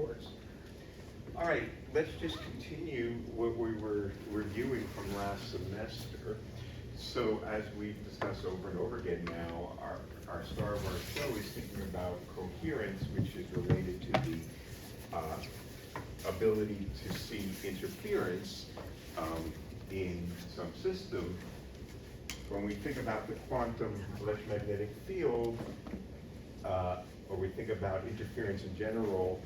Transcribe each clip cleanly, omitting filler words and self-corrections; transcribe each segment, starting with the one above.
course. All right, let's just continue what we were reviewing from last semester. So as we've discussed over and over again now, our star of our show is thinking about coherence, which is related to the ability to see interference in some system. When we think about the quantum electromagnetic field, or we think about interference in general,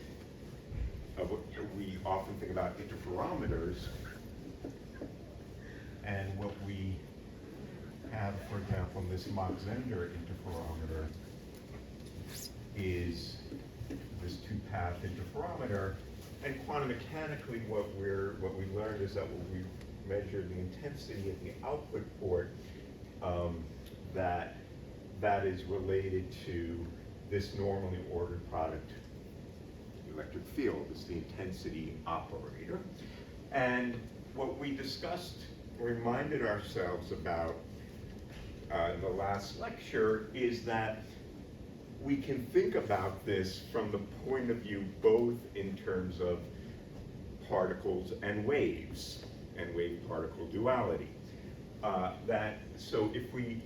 we often think about interferometers. And what we have, for example, in this Mach-Zehnder interferometer is this two-path interferometer. And quantum mechanically, what we learned is that when we measure the intensity at the output port, that is related to this normally ordered product electric field. It's the intensity operator. And what we discussed, reminded ourselves about in the last lecture, is that we can think about this from the point of view both in terms of particles and wave-particle duality. So if we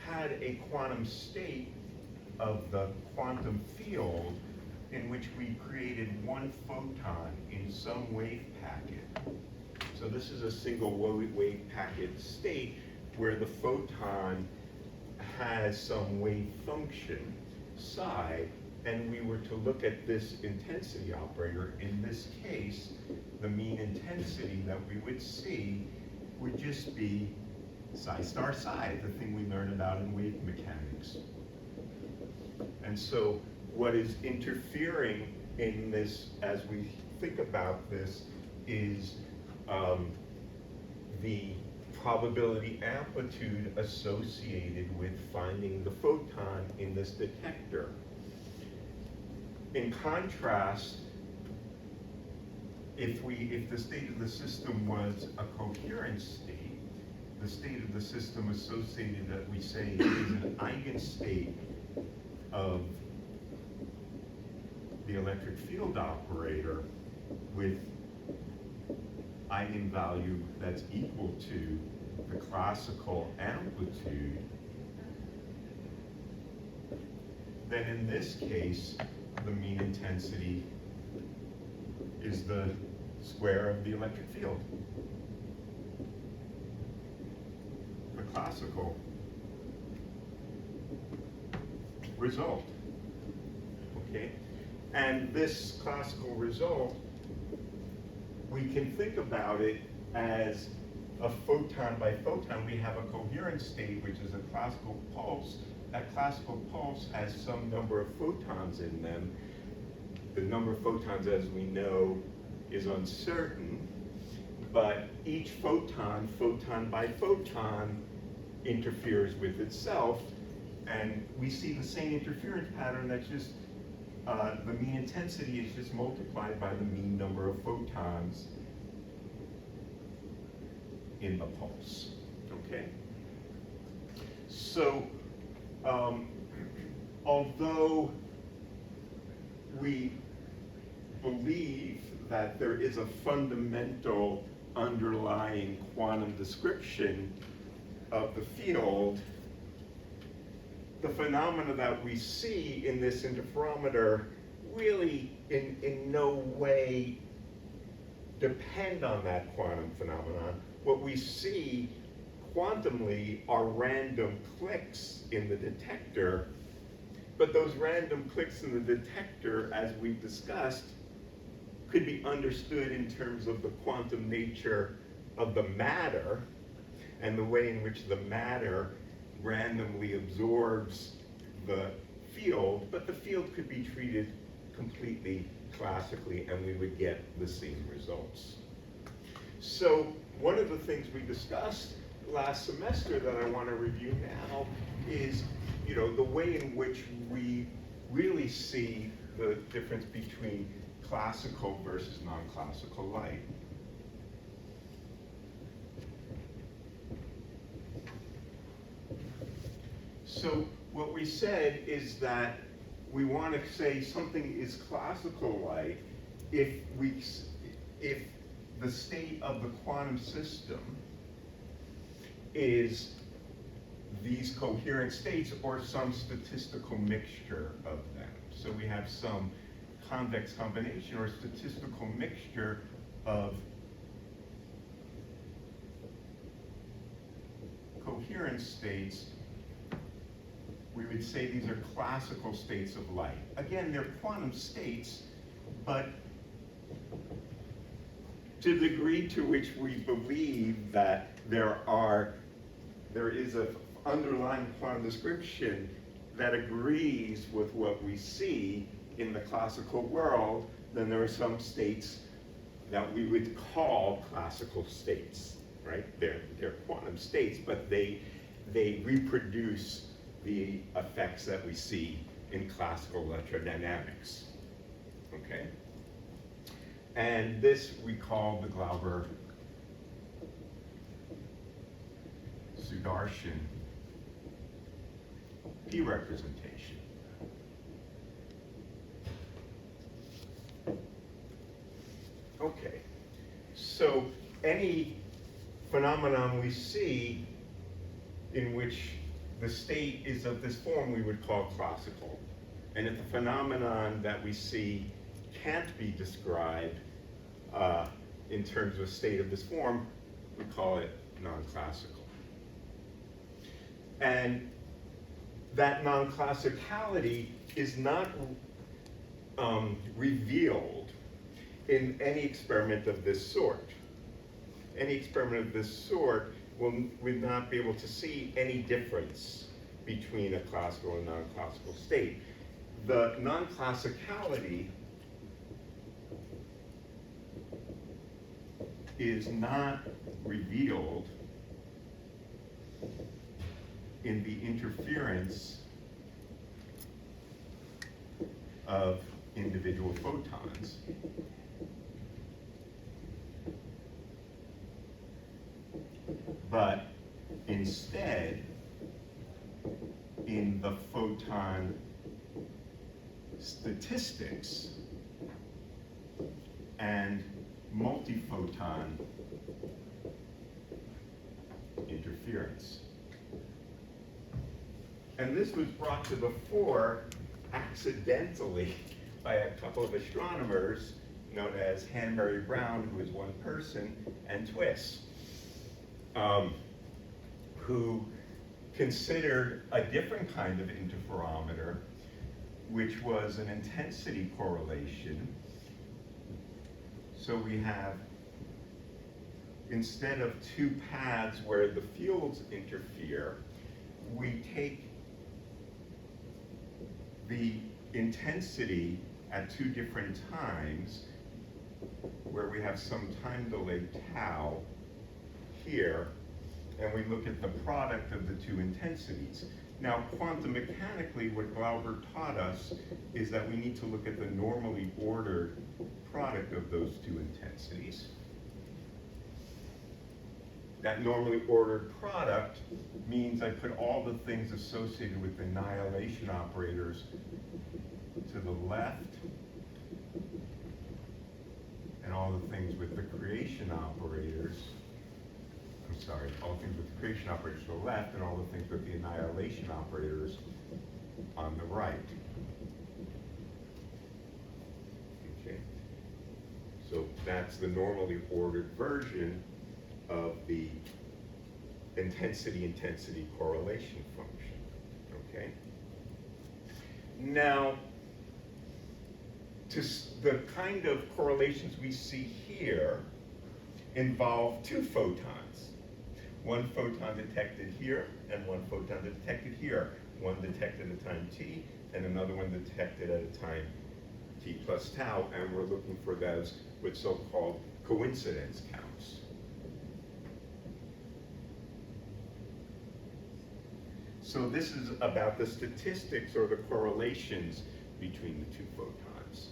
had a quantum state of the quantum field in which we created one photon in some wave packet. So this is a single wave packet state where the photon has some wave function, psi, and we were to look at this intensity operator. In this case, the mean intensity that we would see would just be psi star psi, the thing we learned about in wave mechanics. And so what is interfering in this, as we think about this, is the probability amplitude associated with finding the photon in this detector. In contrast, if the state of the system was a coherent state, the state of the system associated that we say is an eigenstate of the electric field operator with eigenvalue that's equal to the classical amplitude, then in this case, the mean intensity is the square of the electric field. The classical result, okay? And this classical result, we can think about it as a photon by photon. We have a coherent state, which is a classical pulse. That classical pulse has some number of photons in them. The number of photons, as we know, is uncertain, but each photon, photon by photon, interferes with itself, and we see the same interference pattern. That's just the mean intensity is just multiplied by the mean number of photons in the pulse, okay? So, although we believe that there is a fundamental underlying quantum description of the field, the phenomena that we see in this interferometer really in no way depend on that quantum phenomenon. What we see quantumly are random clicks in the detector, but those random clicks in the detector, as we've discussed, could be understood in terms of the quantum nature of the matter and the way in which the matter randomly absorbs the field, but the field could be treated completely classically and we would get the same results. So one of the things we discussed last semester that I want to review now is, the way in which we really see the difference between classical versus non-classical light. So what we said is that we want to say something is classical-like if the state of the quantum system is these coherent states or some statistical mixture of them. So we have some convex combination or statistical mixture of coherent states. We would say these are classical states of light. Again, they're quantum states, but to the degree to which we believe that there is an underlying quantum description that agrees with what we see in the classical world, then there are some states that we would call classical states, right? They're quantum states, but they reproduce the effects that we see in classical electrodynamics, okay? And this we call the Glauber-Sudarshan P representation. Okay, so any phenomenon we see in which the state is of this form we would call classical. And if the phenomenon that we see can't be described in terms of state of this form, we call it non-classical. And that non-classicality is not revealed in any experiment of this sort. Any experiment of this sort would not be able to see any difference between a classical and non-classical state. The non-classicality is not revealed in the interference of individual photons. But instead, in the photon statistics and multiphoton interference. And this was brought to the fore accidentally by a couple of astronomers known as Hanbury Brown, who is one person, and Twiss, who considered a different kind of interferometer, which was an intensity correlation. So we have, instead of two paths where the fields interfere, we take the intensity at two different times, where we have some time delay tau here, and we look at the product of the two intensities. Now, quantum mechanically, what Glauber taught us is that we need to look at the normally ordered product of those two intensities. That normally ordered product means I put all the things associated with the annihilation operators to the left, and all the things with the creation operators, all the things with the creation operators to the left, and all the things with the annihilation operators on the right. Okay, so that's the normally ordered version of the intensity correlation function, okay? Now, the kind of correlations we see here involve two photons. One photon detected here and one photon detected here. One detected at time t and another one detected at a time t plus tau, and we're looking for those with so-called coincidence counts. So this is about the statistics or the correlations between the two photons.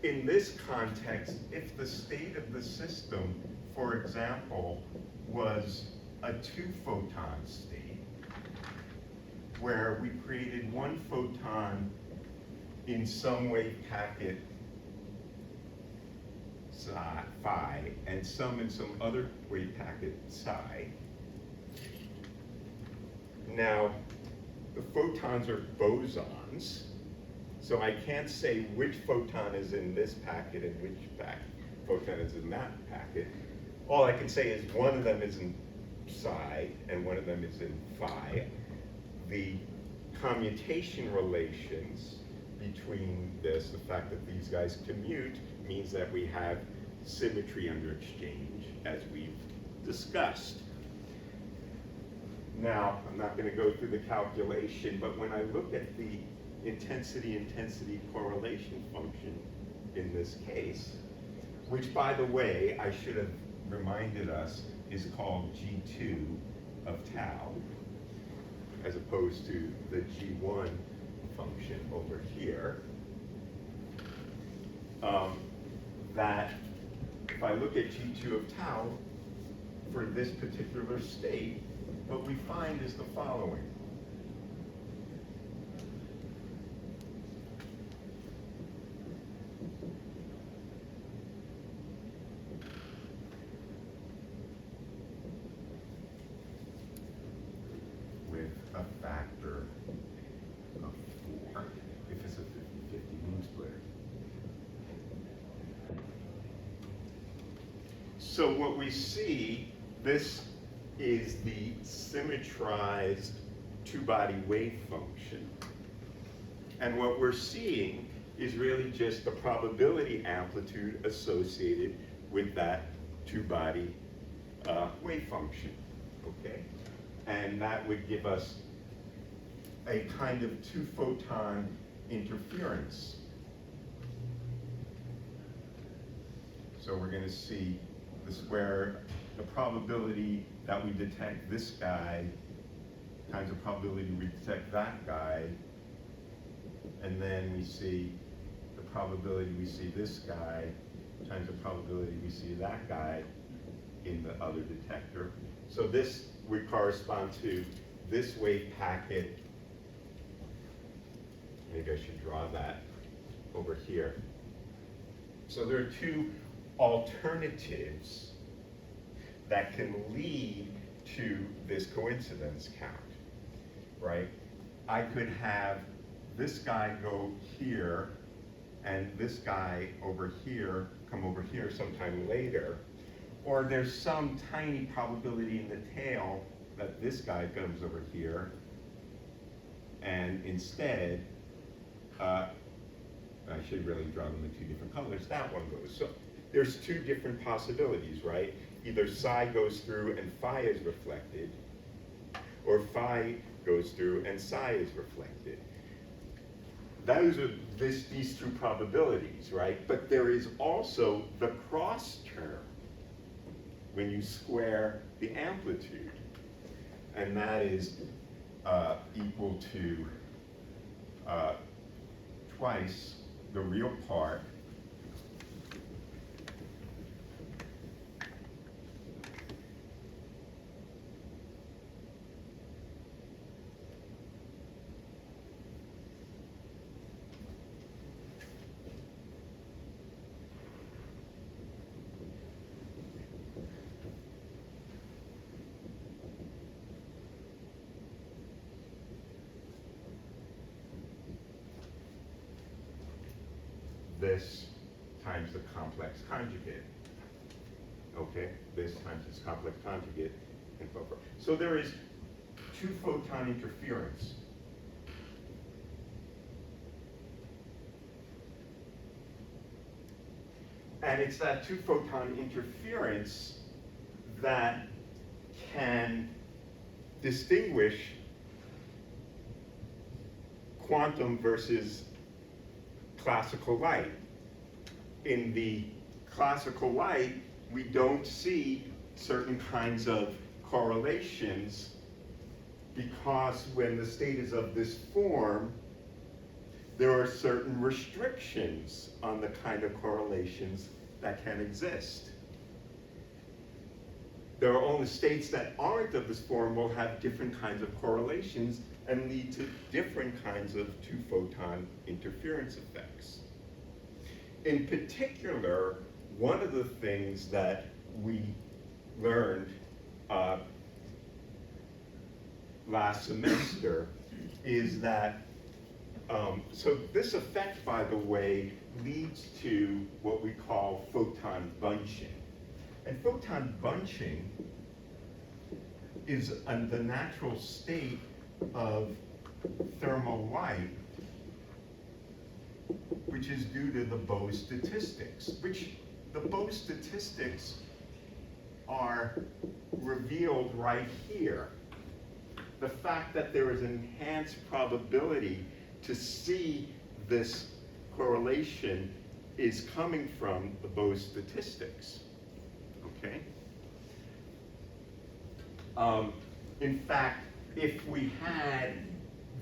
In this context, if the state of the system, for example, was a two-photon state, where we created one photon in some wave packet phi and some in some other wave packet psi. Now, the photons are bosons, so I can't say which photon is in this packet and which photon is in that packet. All I can say is one of them is in psi and one of them is in phi. The commutation relations between this, the fact that these guys commute, means that we have symmetry under exchange, as we've discussed. Now, I'm not going to go through the calculation, but when I look at the intensity correlation function in this case, which, by the way, I should have reminded us is called G2 of tau, as opposed to the G1 function over here, that if I look at G2 of tau for this particular state, what we find is the following. With a factor of 4, if it's a 50-50 moon splitter. So what we see, this is the symmetrized two-body wave function. And what we're seeing is really just the probability amplitude associated with that two-body wave function, okay? And that would give us a kind of two-photon interference. So we're going to see this where the probability that we detect this guy times the probability we detect that guy, and then we see the probability we see this guy times the probability we see that guy in the other detector. So this would correspond to this wave packet. Maybe I should draw that over here. So there are two alternatives that can lead to this coincidence count, right? I could have this guy go here and this guy over here come over here sometime later, or there's some tiny probability in the tail that this guy comes over here and instead, I should really draw them in two different colors, that one goes. So there's two different possibilities, right? Either psi goes through and phi is reflected, or phi goes through and psi is reflected. Those are these two probabilities, right? But there is also the cross term when you square the amplitude, and that is equal to twice the real part this times the complex conjugate. Okay, this times its complex conjugate, and so forth. So there is two photon interference. And it's that two photon interference that can distinguish quantum versus classical light. In the classical light, we don't see certain kinds of correlations because when the state is of this form, there are certain restrictions on the kind of correlations that can exist. There are only states that aren't of this form will have different kinds of correlations and lead to different kinds of two-photon interference effects. In particular, one of the things that we learned last semester is that, so this effect, by the way, leads to what we call photon bunching. And photon bunching is the natural state of thermal light, which is due to the Bose statistics, which the Bose statistics are revealed right here. The fact that there is an enhanced probability to see this correlation is coming from the Bose statistics, okay? In fact, if we had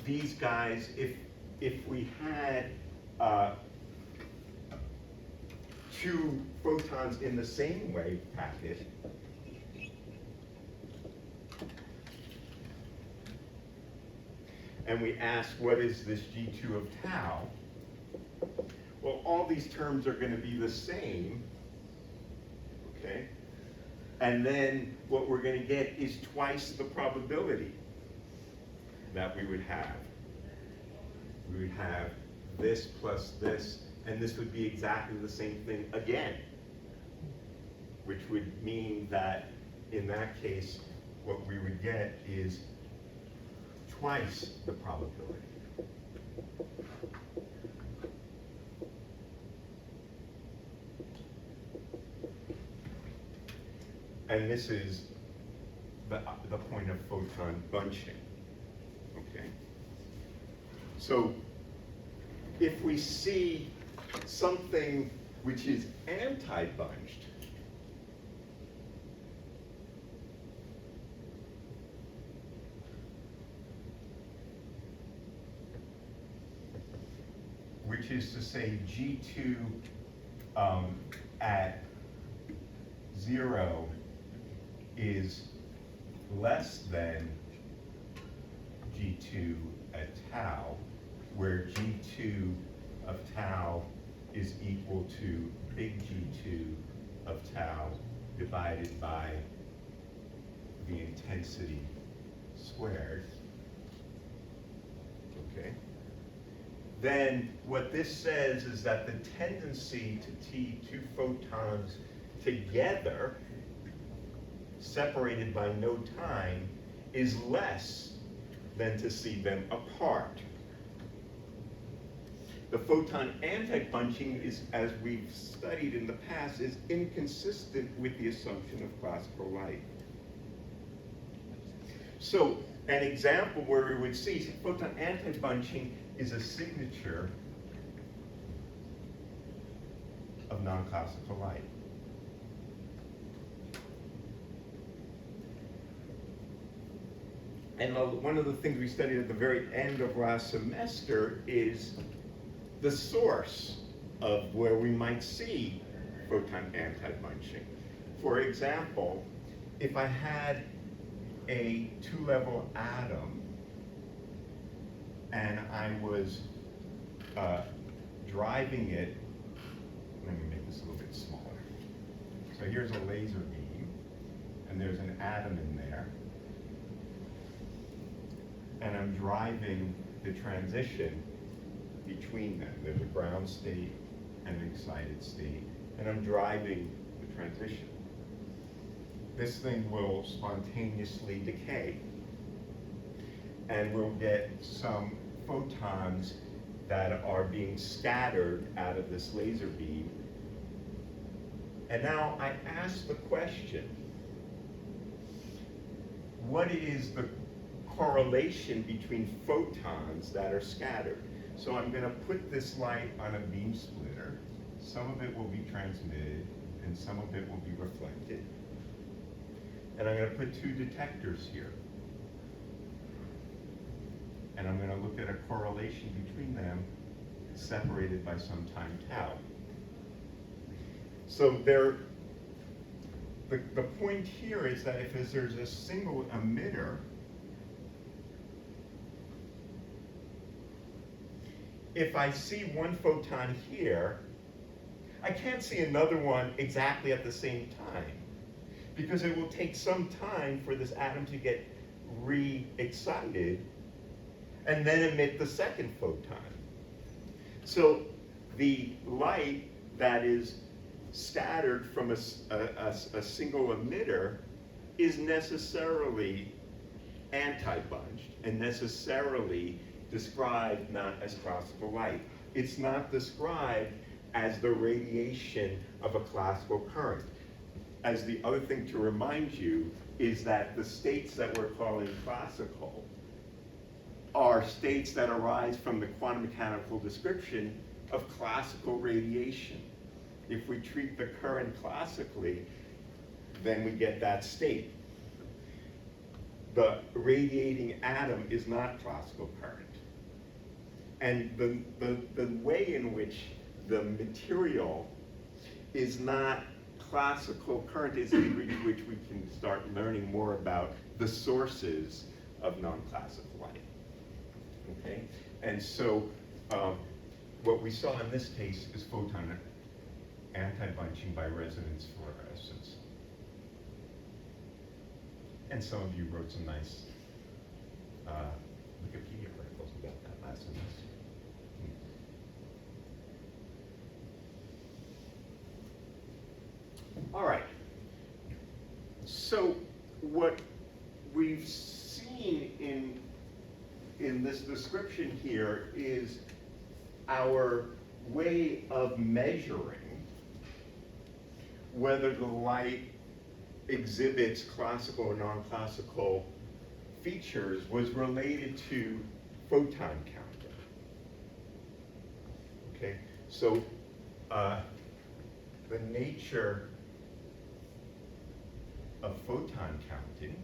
these guys, if we had two photons in the same wave packet, and we ask what is this G2 of tau, well, all these terms are going to be the same, okay? And then what we're going to get is twice the probability that we would have. We would have this plus this, and this would be exactly the same thing again, which would mean that in that case, what we would get is twice the probability. And this is the point of photon bunching, okay? So if we see something which is anti-bunched, which is to say G2 at 0 is less than G2 at tau, where G2 of tau is equal to big G2 of tau divided by the intensity squared, okay? Then what this says is that the tendency to see two photons together, separated by no time, is less than to see them apart. The photon anti-bunching is, as we've studied in the past, is inconsistent with the assumption of classical light. So an example where we would see photon anti-bunching is a signature of non-classical light. And one of the things we studied at the very end of last semester is the source of where we might see photon anti-bunching. For example, if I had a two-level atom and I was driving it, let me make this a little bit smaller. So here's a laser beam, and there's an atom in there, and I'm driving the transition between them. There's a ground state and an excited state, and I'm driving the transition. This thing will spontaneously decay, and we'll get some photons that are being scattered out of this laser beam. And now I ask the question, what is the correlation between photons that are scattered? So I'm going to put this light on a beam splitter. Some of it will be transmitted, and some of it will be reflected. And I'm going to put two detectors here. And I'm going to look at a correlation between them separated by some time tau. So the point here is that if there's a single emitter, if I see one photon here, I can't see another one exactly at the same time, because it will take some time for this atom to get re-excited and then emit the second photon. So the light that is scattered from a single emitter is necessarily anti-bunched and necessarily described not as classical light. It's not described as the radiation of a classical current. As the other thing to remind you is that the states that we're calling classical are states that arise from the quantum mechanical description of classical radiation. If we treat the current classically, then we get that state. The radiating atom is not classical current. And the way in which the material is not classical current is the degree to which we can start learning more about the sources of non-classical light. Okay? And so what we saw in this case is photon anti-bunching by resonance fluorescence. And some of you wrote some nice Wikipedia articles about that last semester. All right. So what we've seen in this description here is our way of measuring whether the light exhibits classical or non-classical features was related to photon counting. Okay, so the nature of photon counting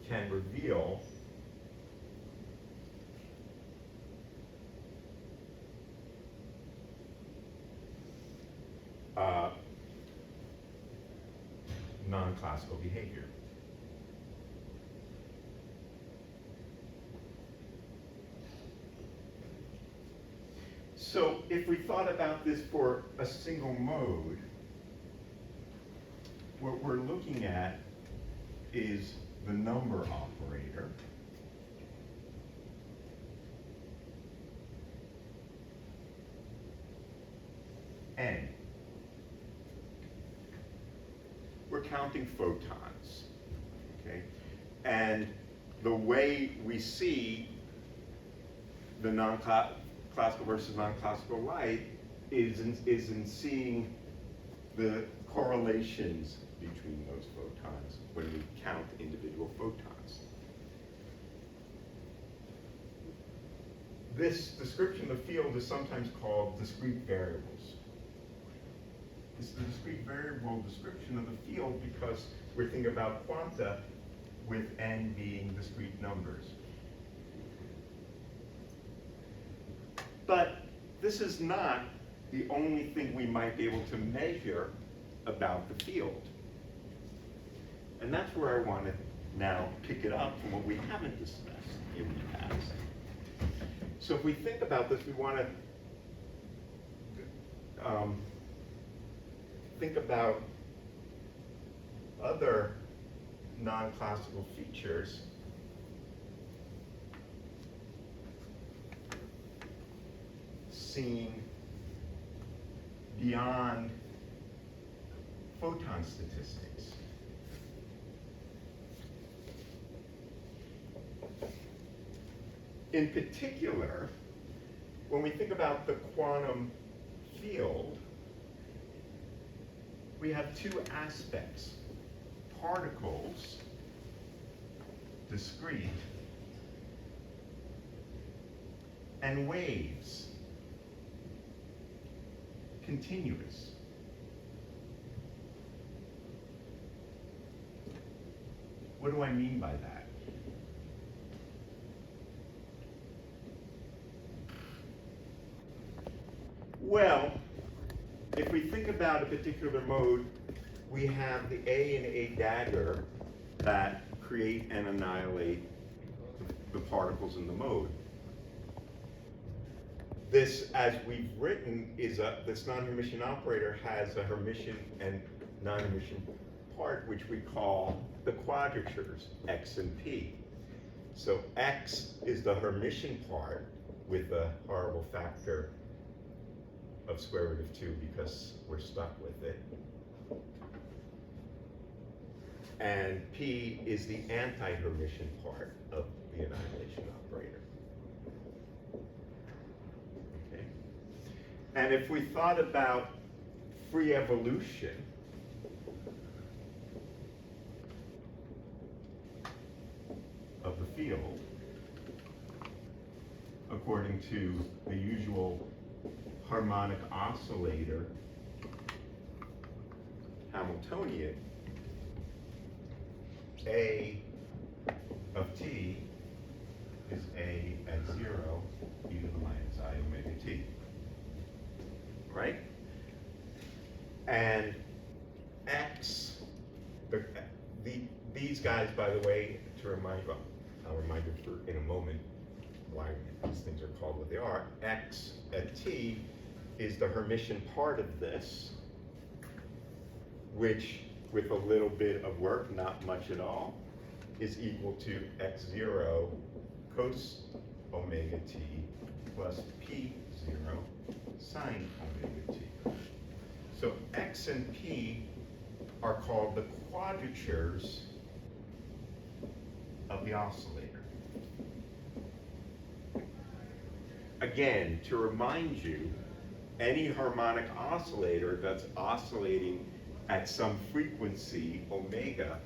can reveal non-classical behavior. So if we thought about this for a single mode, what we're looking at is the number operator. N. We're counting photons, okay? And the way we see the non-classical versus non-classical light is in seeing the correlations between those photons when we count individual photons. This description of the field is sometimes called discrete variables. It's the discrete variable description of the field because we're thinking about quanta with n being discrete numbers. But this is not the only thing we might be able to measure about the field. And that's where I want to now pick it up from what we haven't discussed in the past. So if we think about this, we want to think about other non-classical features seen beyond photon statistics. In particular, when we think about the quantum field, we have two aspects: particles, discrete, and waves, continuous. What do I mean by that? Well, if we think about a particular mode, we have the A and A dagger that create and annihilate the particles in the mode. This, as we've written, this non-Hermitian operator has a Hermitian and non-Hermitian part, which we call the quadratures, X and P. So X is the Hermitian part with a horrible factor of square root of 2 because we're stuck with it. And P is the anti-Hermitian part of the annihilation operator. Okay? And if we thought about free evolution, of the field, according to the usual harmonic oscillator Hamiltonian, A of t is A at 0 e to the minus I omega t. Right? And x, these guys, by the way, to remind, well, I'll remind you in a moment why these things are called what they are. X at t is the Hermitian part of this, which, with a little bit of work, not much at all, is equal to x0 cos omega t plus p0 sine omega t. So x and p are called the quadratures of the oscillator. Again, to remind you, any harmonic oscillator that's oscillating at some frequency, omega,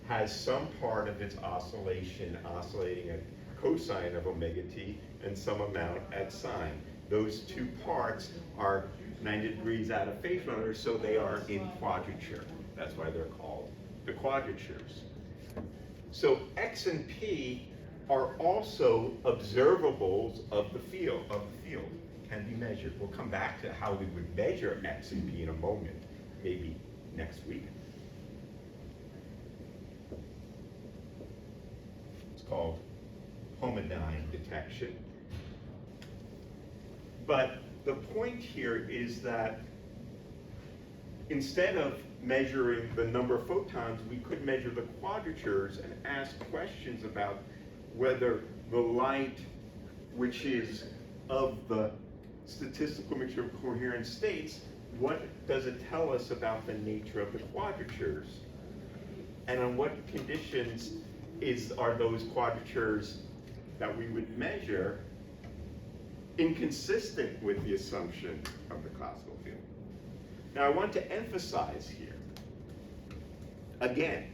has some part of its oscillation oscillating at cosine of omega t and some amount at sine. Those two parts are 90 degrees out of phase from one another, so they are in quadrature. That's why they're called the quadratures. So x and p are also observables of the field, can be measured. We'll come back to how we would measure x and p in a moment, maybe next week. It's called homodyne detection. But the point here is that instead of measuring the number of photons, we could measure the quadratures and ask questions about whether the light, which is of the statistical mixture of coherent states, what does it tell us about the nature of the quadratures? And on what conditions are those quadratures that we would measure inconsistent with the assumption of the classical field? Now I want to emphasize here, again,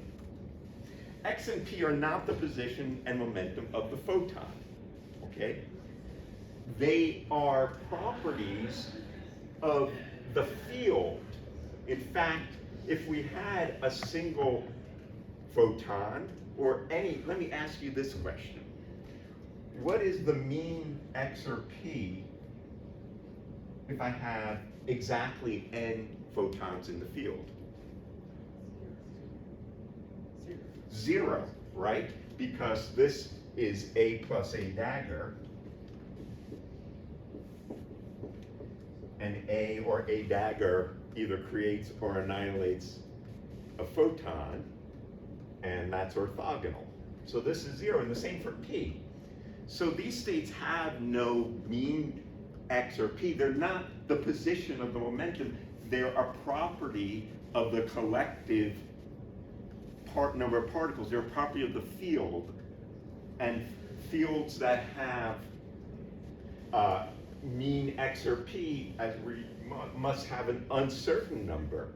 x and p are not the position and momentum of the photon, okay? They are properties of the field. In fact, if we had a single photon or any, let me ask you this question. What is the mean x or p if I have exactly n photons in the field? 0, right? Because this is A plus A dagger, and A or A dagger either creates or annihilates a photon, and that's orthogonal. So this is 0, and the same for P. So these states have no mean x or p. They're not the position of the momentum. They're a property of the collective number of particles. They're a property of the field. And fields that have mean x or p must have an uncertain number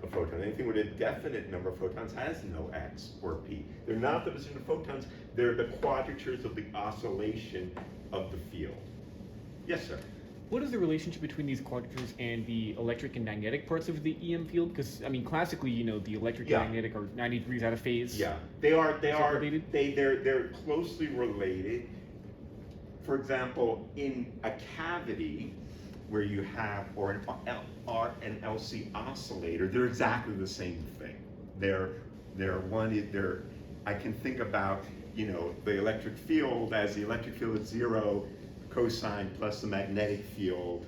of photons. Anything with a definite number of photons has no x or p. They're not the position of photons. They're the quadratures of the oscillation of the field. Yes, sir. What is the relationship between these quadratures and the electric and magnetic parts of the EM field? Because I mean, classically, you know, the electric and magnetic are 90 degrees out of phase. Yeah, they're closely related. For example, in a cavity, where you have, or an LC oscillator, they're exactly the same thing. I can think about, you know, the electric field as the electric field at zero, cosine plus the magnetic field.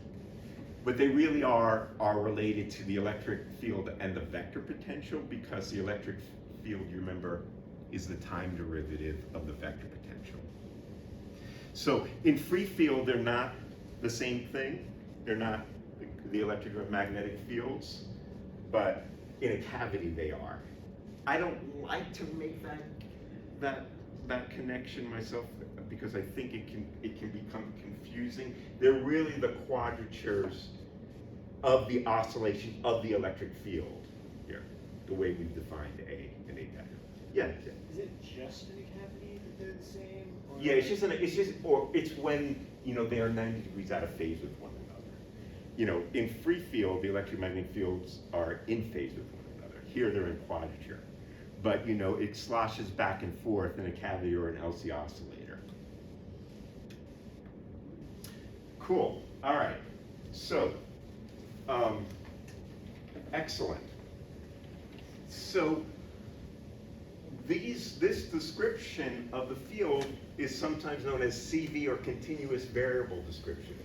But they really are related to the electric field and the vector potential, because the electric field, you remember, is the time derivative of the vector potential. So in free field, they're not the same thing. They're not the electric or magnetic fields, but in a cavity they are. I don't like to make that connection myself, because I think it can become confusing. They're really the quadratures of the oscillation of the electric field here, the way we've defined A and A dash. Yeah. Is it just in a cavity that they're the same? Or Yeah, it's when, you know, they are 90 degrees out of phase with one another. You know, in free field, the electromagnetic fields are in phase with one another. Here they're in quadrature. But, you know, it sloshes back and forth in a cavity or an LC oscillator. Cool. All right. So, excellent. So, this description of the field is sometimes known as CV, or continuous variable description.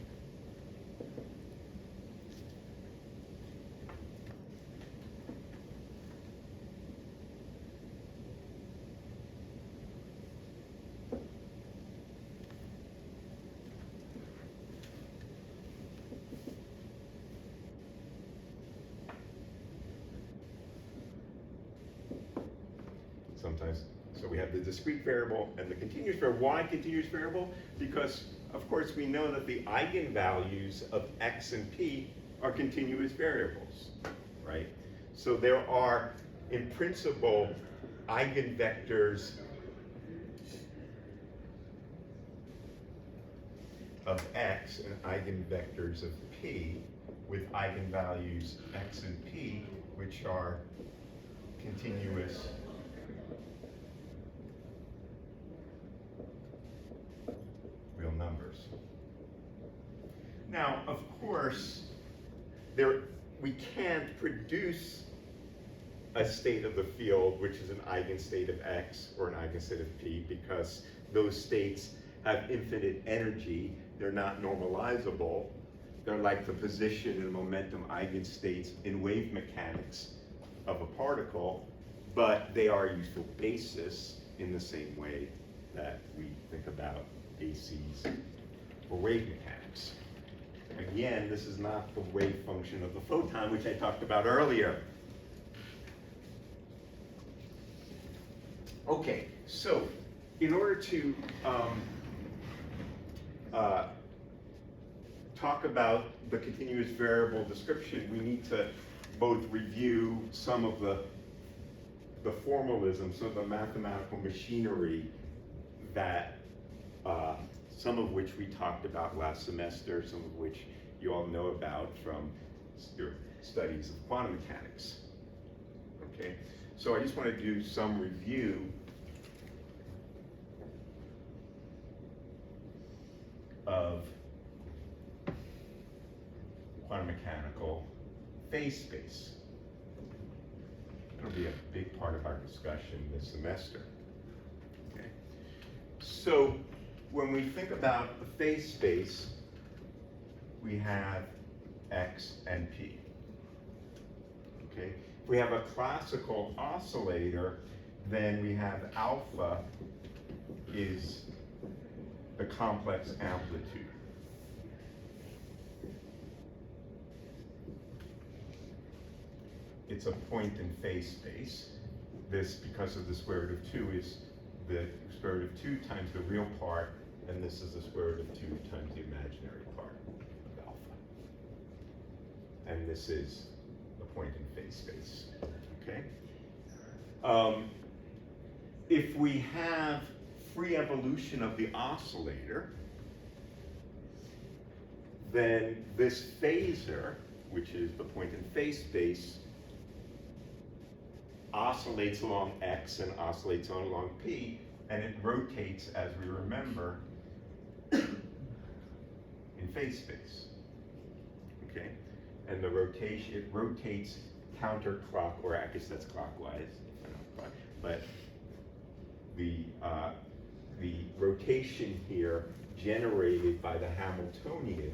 Sometimes, so we have the discrete variable and the continuous variable. Why continuous variable? Because, of course, we know that the eigenvalues of x and p are continuous variables, right? So there are, in principle, eigenvectors of x and eigenvectors of p with eigenvalues x and p, which are continuous real numbers. Now, of course, we can't produce a state of the field which is an eigenstate of x or an eigenstate of p, because those states have infinite energy. They're not normalizable. They're like the position and momentum eigenstates in wave mechanics of a particle, but they are a useful basis in the same way that we think about ACs for wave mechanics. Again, this is not the wave function of the photon, which I talked about earlier. Okay, so in order to talk about the continuous variable description, we need to both review some of the formalism, some of the mathematical machinery that some of which we talked about last semester, some of which you all know about from your studies of quantum mechanics. Okay, so I just want to do some review of quantum mechanical phase space. It'll be a big part of our discussion this semester. Okay. So when we think about the phase space, we have x and p. Okay. If we have a classical oscillator, then we have alpha is the complex amplitude. It's a point in phase space. This, because of the square root of 2, is the square root of 2 times the real part, and this is the square root of 2 times the imaginary part of alpha. And this is the point in phase space. Okay? If we have free evolution of the oscillator, then this phasor, which is the point in phase space, oscillates along x and oscillates along p, and it rotates, as we remember, in phase space. okay? And the rotation, it rotates counterclock, or I guess that's clockwise, but the rotation here generated by the Hamiltonian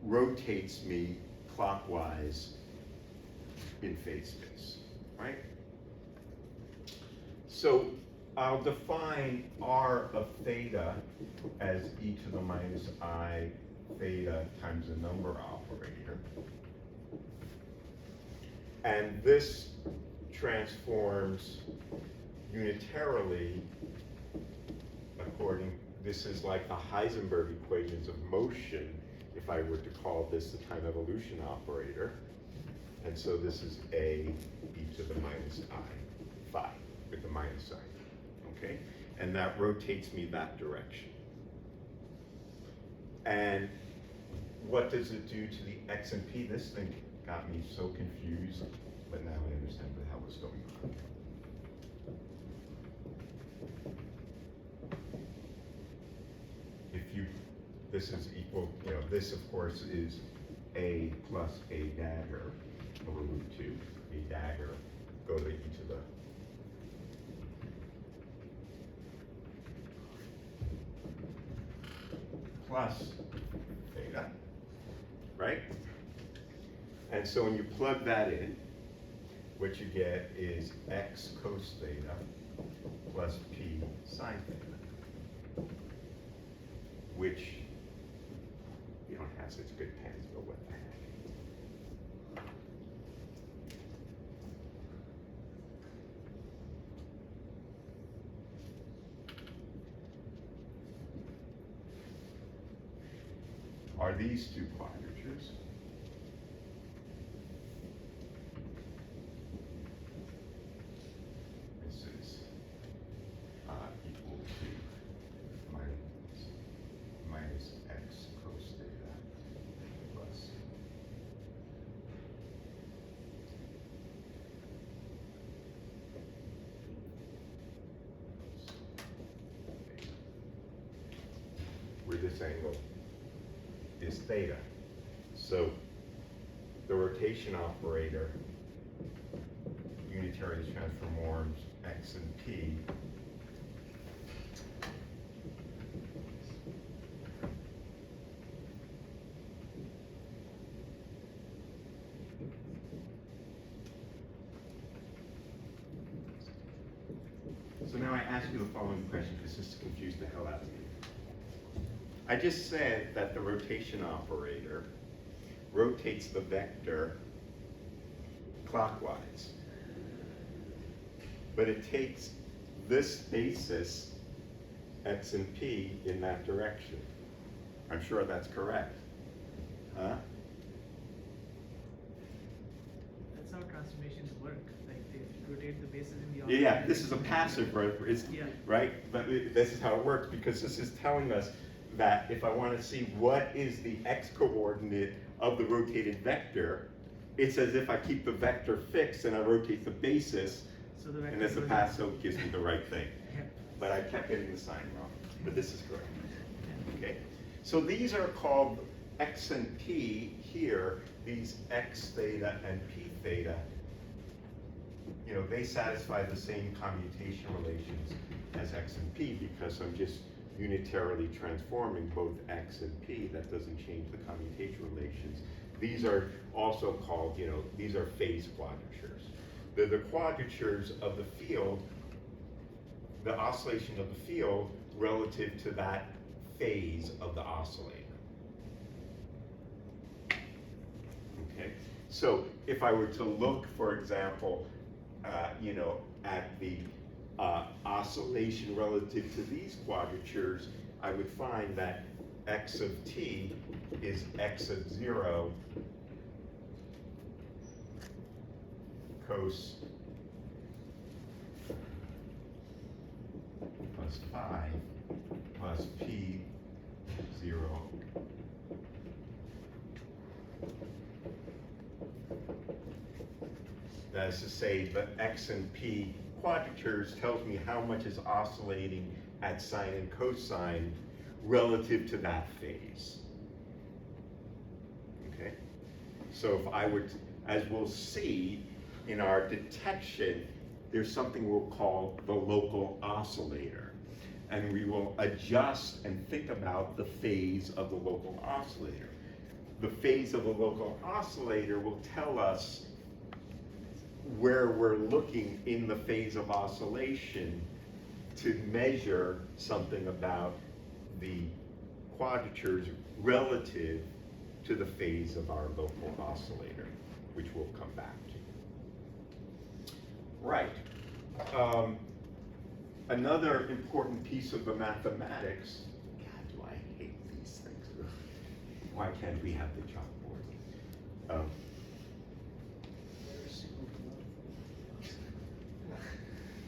rotates me clockwise in phase space, right? So I'll define R of theta as e to the minus I theta times the number operator. And this transforms unitarily according, this is like the Heisenberg equations of motion, if I were to call this the time evolution operator. And so this is a e to the minus I phi with the minus sign, okay? And that rotates me that direction. And what does it do to the x and p? This thing got me so confused, but now I understand what the hell was going on. If you, this is equal, you know, this of course is a plus a dagger over root 2, a dagger, go to e to the plus theta, right? And so when you plug that in, what you get is x cos theta plus p sine theta, which, you don't have such good pens, but what the heck. Are these two quadratures? This is equal to minus x cos theta plus where this angle is theta. So the rotation operator unitarily transforms x and p So now I ask you the following question, because this confused the hell out of me. I just said that the rotation operator rotates the vector clockwise, but it takes this basis, x and p, in that direction. I'm sure that's correct. Huh? That's how transformations work. Like they rotate the bases in the Yeah, this is a passive, right? Yeah. Right? But this is how it works, because this is telling us that if I want to see what is the x coordinate of the rotated vector, it's as if I keep the vector fixed and I rotate the basis, So the vector and as the goes- passive gives me the right thing. Yeah. But I kept getting the sign wrong, but this is correct. Okay, so these are called x and p here, these x theta and p theta. You know, they satisfy the same commutation relations as x and p, because I'm just unitarily transforming both x and p. That doesn't change the commutation relations. These are also called, you know, these are phase quadratures. They're the quadratures of the field, the oscillation of the field relative to that phase of the oscillator. Okay, so if I were to look, for example, you know, at the oscillation relative to these quadratures, I would find that x of t is x of 0 cos plus 5 plus p 0. That is to say, the X and P quadratures tells me how much is oscillating at sine and cosine relative to that phase. Okay? So if I were to, as we'll see in our detection, there's something we'll call the local oscillator. And we will adjust and think about the phase of the local oscillator. The phase of the local oscillator will tell us where we're looking in the phase of oscillation to measure something about the quadratures relative to the phase of our local oscillator, which we'll come back to. Right. Another important piece of the mathematics, God, do I hate these things. Why can't we have the chalkboard?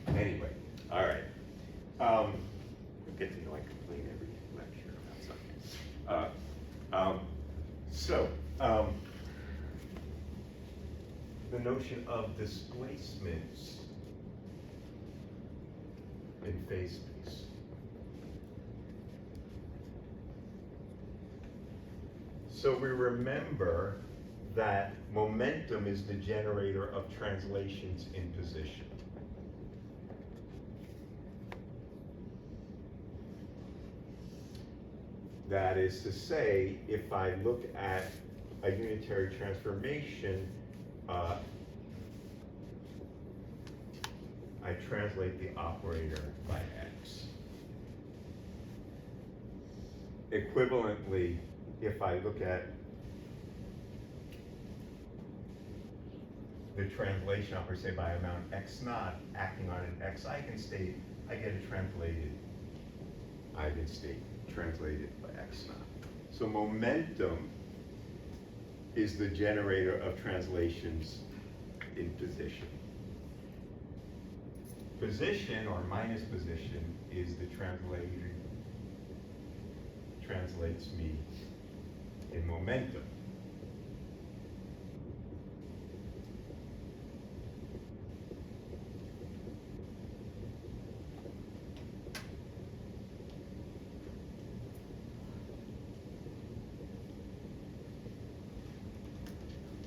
Anyway, all right. You'll get to know I complain every lecture about something. The notion of displacements in phase space. So we remember that momentum is the generator of translations in position. That is to say, if I look at a unitary transformation, I translate the operator by x. Equivalently, if I look at the translation operator, say by amount x naught acting on an x eigenstate, I get a translated eigenstate translated by x naught. So momentum is the generator of translations in position. Position, or minus position, is the translator, translates me in momentum.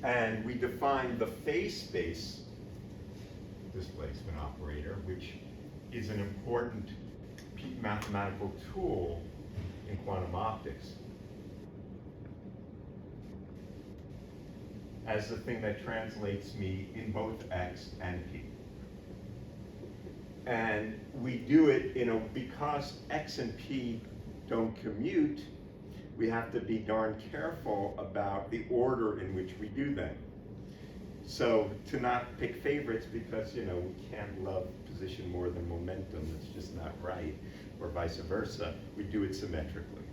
And we define the phase space displacement operator, which is an important mathematical tool in quantum optics, as the thing that translates me in both x and p. And we do it because x and p don't commute, we have to be darn careful about the order in which we do them. So to not pick favorites because, we can't love position more than momentum, it's just not right, or vice versa, we do it symmetrically.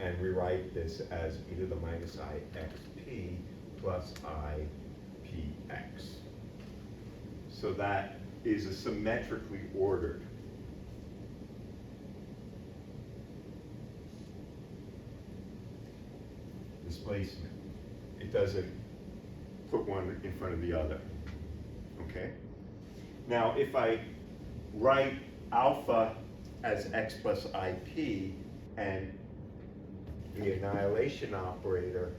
And we write this as e to the minus I xp plus I px. So that is a symmetrically ordered displacement. It doesn't put one in front of the other, okay? Now, if I write alpha as x plus ip and the annihilation operator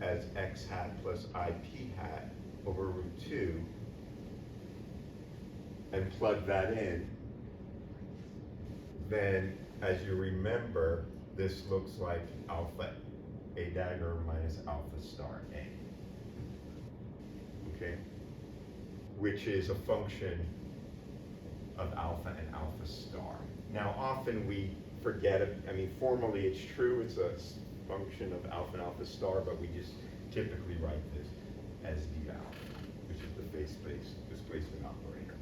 as x hat plus ip hat over root 2 and plug that in, then as you remember, this looks like alpha a dagger minus alpha star a. Okay? Which is a function of alpha and alpha star. Now, often we forget it. I mean, formally it's true, it's a function of alpha and alpha star, but we just typically write this as d alpha, which is the phase space displacement operator.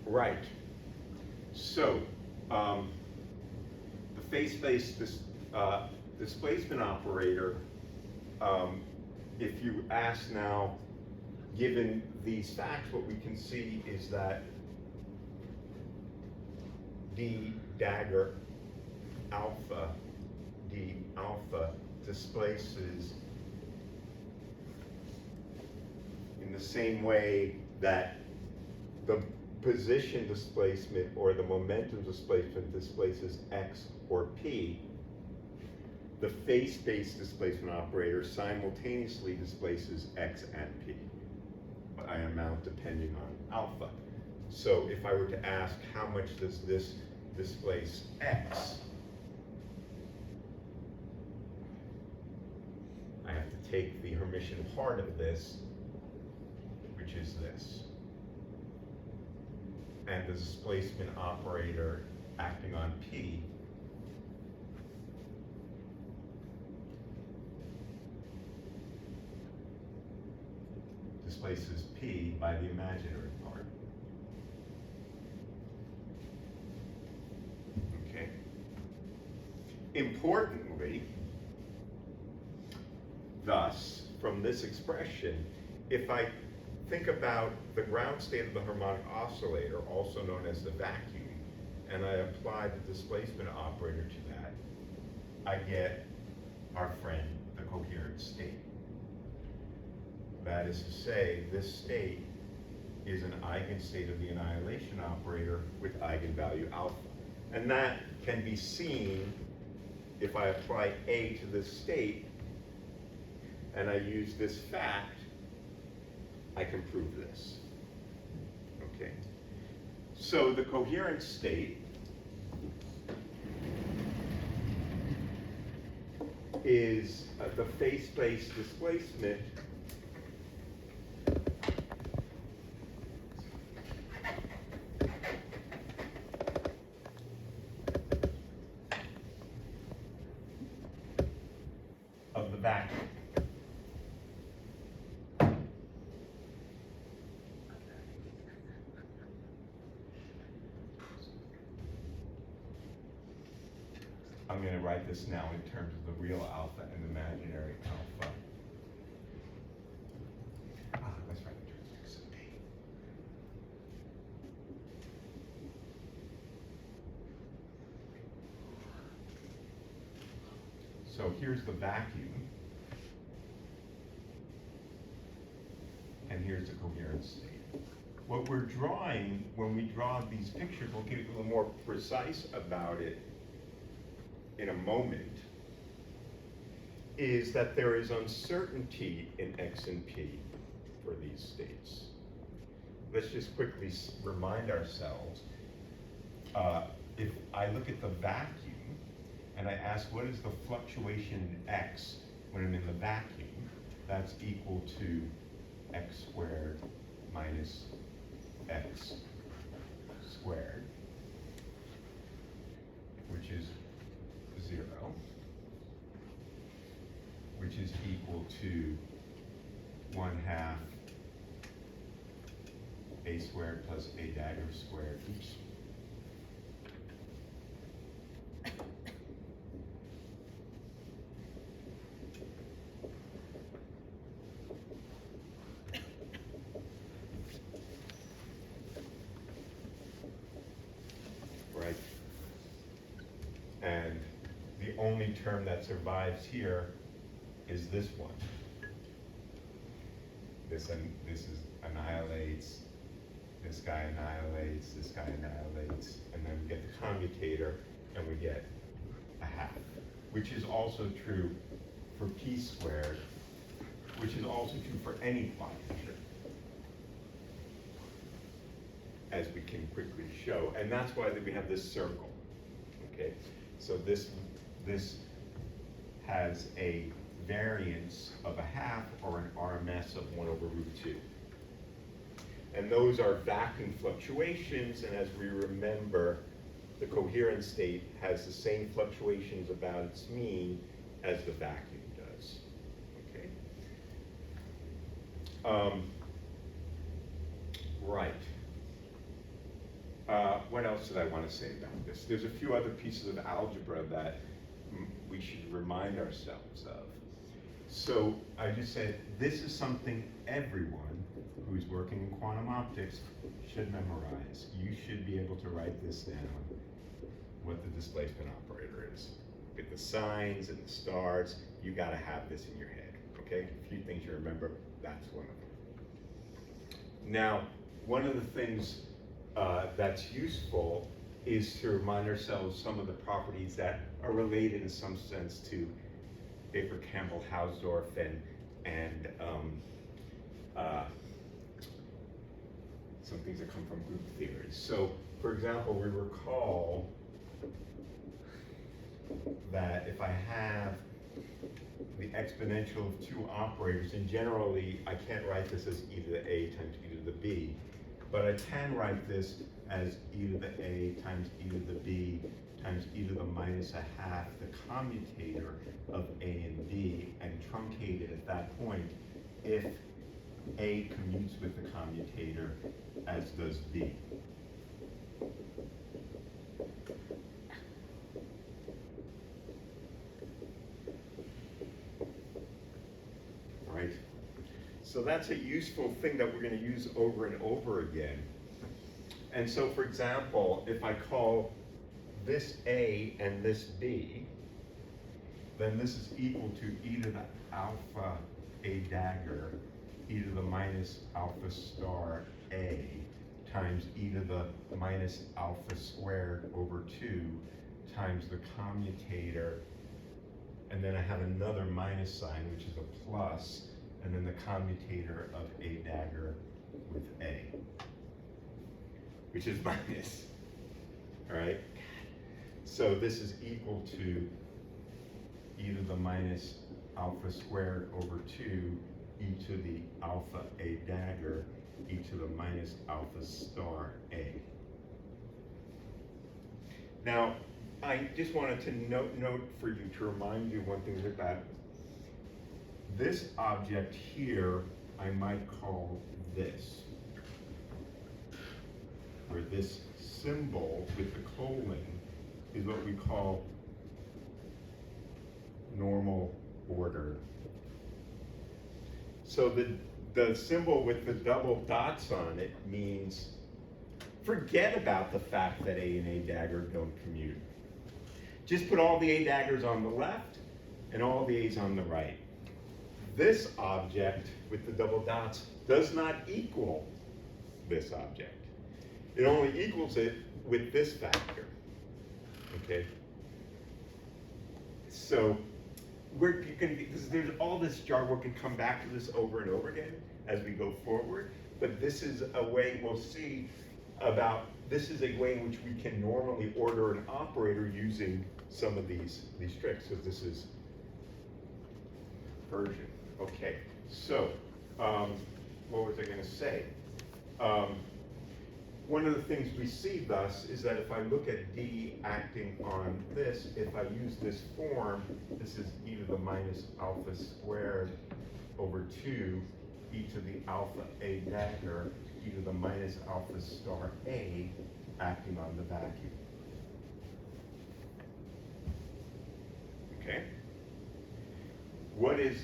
Right. So, the phase space displacement operator, if you ask now, given these facts, what we can see is that d dagger alpha, d alpha displaces in the same way that the position displacement or the momentum displacement displaces x or p, the phase-space displacement operator simultaneously displaces x and p by amount depending on alpha. So if I were to ask how much does this displace x, I have to take the Hermitian part of this, which is this. And the displacement operator acting on P displaces P by the imaginary part. Okay. Importantly, thus, from this expression, if I think about the ground state of the harmonic oscillator, also known as the vacuum, and I apply the displacement operator to that, I get our friend, the coherent state. That is to say, this state is an eigenstate of the annihilation operator with eigenvalue alpha. And that can be seen if I apply A to this state, and I use this fact, I can prove this. Okay. So the coherent state is the phase-space displacement of the vacuum. I'm going to write this now in terms of the real alpha and imaginary alpha. Let's write it in terms of P. So here's the vacuum, and here's the coherent state. What we're drawing, when we draw these pictures, we'll get a little more precise about it in a moment, is that there is uncertainty in x and p for these states. Let's just quickly remind ourselves, if I look at the vacuum and I ask what is the fluctuation in x when I'm in the vacuum, that's equal to x squared minus x squared, which is 0, which is equal to 1/2 a squared plus a dagger squared. Oops. Right. And the only term that survives here is this one. This annihilates, this guy annihilates, this guy annihilates, and then we get the commutator, and we get 1/2, which is also true for p squared, which is also true for any quadrature, as we can quickly show. And that's why we have this circle. Okay, so this has a variance of 1/2 or an RMS of 1/√2. And those are vacuum fluctuations, and as we remember, the coherent state has the same fluctuations about its mean as the vacuum does. Okay. Right. What else did I want to say about this? There's a few other pieces of algebra that we should remind ourselves of. So I just said, this is something everyone who's working in quantum optics should memorize. You should be able to write this down displacement operator is. With the signs and the stars, you gotta have this in your head, okay? A few things you remember, that's one of them. Now, one of the things that's useful is to remind ourselves some of the properties that are related in some sense to Baker Campbell Hausdorff and some things that come from group theories. So, for example, we recall that if I have the exponential of two operators, and generally I can't write this as e to the a times e to the b, but I can write this as e to the a times e to the b times e to the minus a half, the commutator of a and b, and truncate it at that point if a commutes with the commutator as does b. Right? So that's a useful thing that we're going to use over and over again. And so, for example, if I call this A and this B, then this is equal to e to the alpha A dagger, e to the minus alpha star A, times e to the minus alpha squared over 2 times the commutator, and then I have another minus sign, which is a plus, and then the commutator of A dagger with A, which is minus, all right? So this is equal to e to the minus alpha squared over 2 e to the alpha A dagger, e to the minus alpha star A. Now, I just wanted to note for you, to remind you one thing about this object here, I might call this, where this symbol with the colon is what we call normal order. So the symbol with the double dots on it means forget about the fact that A and A dagger don't commute. Just put all the A daggers on the left and all the A's on the right. This object with the double dots does not equal this object. It only equals it with this factor, okay? So there's all this jargon, we can come back to this over and over again as we go forward, but this is a way we'll see about, this is a way in which we can normally order an operator using some of these tricks. So this is version. Okay, so what was I going to say? One of the things we see thus is that if I look at D acting on this, if I use this form, this is e to the minus alpha squared over 2 e to the alpha A dagger, e to the minus alpha star A acting on the vacuum. Okay? What is